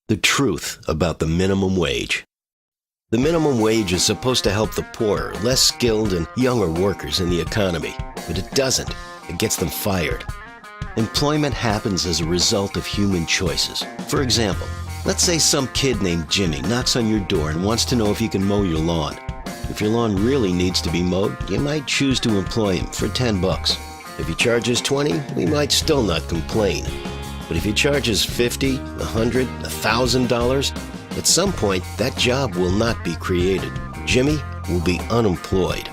The truth about the minimum wage. The minimum wage is supposed to help the poorer, less skilled, and younger workers in the economy, but it doesn't. It gets them fired. Employment happens as a result of human choices. For example, let's say some kid named Jimmy knocks on your door and wants to know if you can mow your lawn. If your lawn really needs to be mowed, you might choose to employ him for $10. If he charges $20, we might still not complain. But if he charges $50, $100, $1,000, at some point that job will not be created. Jimmy will be unemployed.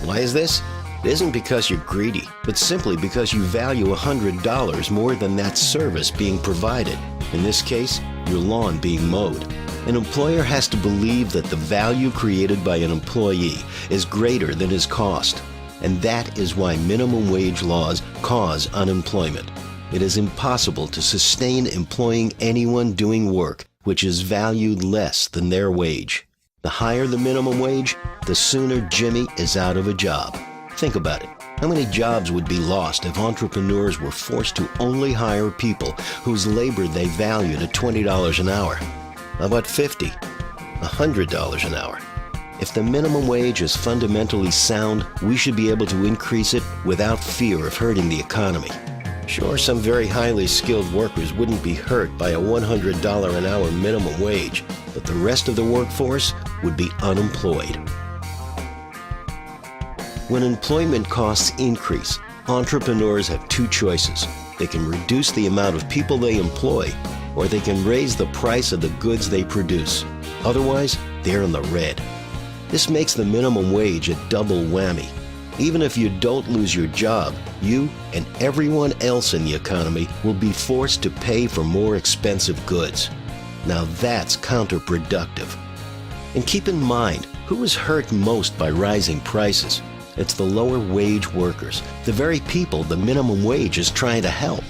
Why is this? It isn't because you're greedy, but simply because you value $100 more than that service being provided. In this case, your lawn being mowed. An employer has to believe that the value created by an employee is greater than his cost. And that is why minimum wage laws cause unemployment. It is impossible to sustain employing anyone doing work which is valued less than their wage. The higher the minimum wage, the sooner Jimmy is out of a job. Think about it. How many jobs would be lost if entrepreneurs were forced to only hire people whose labor they valued at $20 an hour? How about $50? $100 an hour? If the minimum wage is fundamentally sound, we should be able to increase it without fear of hurting the economy. Sure, some very highly skilled workers wouldn't be hurt by a $100 an hour minimum wage, but the rest of the workforce would be unemployed. When employment costs increase, entrepreneurs have two choices. They can reduce the amount of people they employ, or they can raise the price of the goods they produce. Otherwise, they're in the red. This makes the minimum wage a double whammy. Even if you don't lose your job, you and everyone else in the economy will be forced to pay for more expensive goods. Now that's counterproductive. And keep in mind, who is hurt most by rising prices? It's the lower wage workers, the very people the minimum wage is trying to help.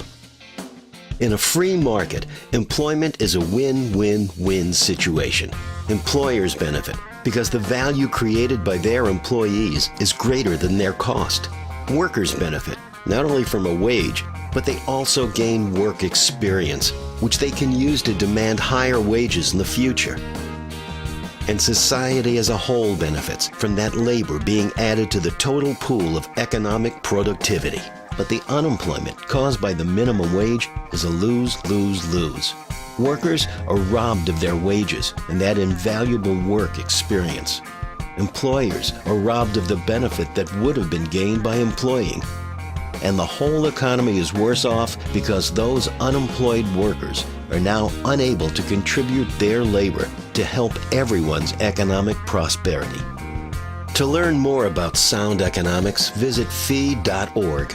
In a free market, employment is a win-win-win situation. Employers benefit because the value created by their employees is greater than their cost. Workers benefit not only from a wage, but they also gain work experience, which they can use to demand higher wages in the future. And society as a whole benefits from that labor being added to the total pool of economic productivity. But the unemployment caused by the minimum wage is a lose-lose-lose. Workers are robbed of their wages and that invaluable work experience. Employers are robbed of the benefit that would have been gained by employing. And the whole economy is worse off because those unemployed workers are now unable to contribute their labor to help everyone's economic prosperity. To learn more about sound economics, visit fee.org.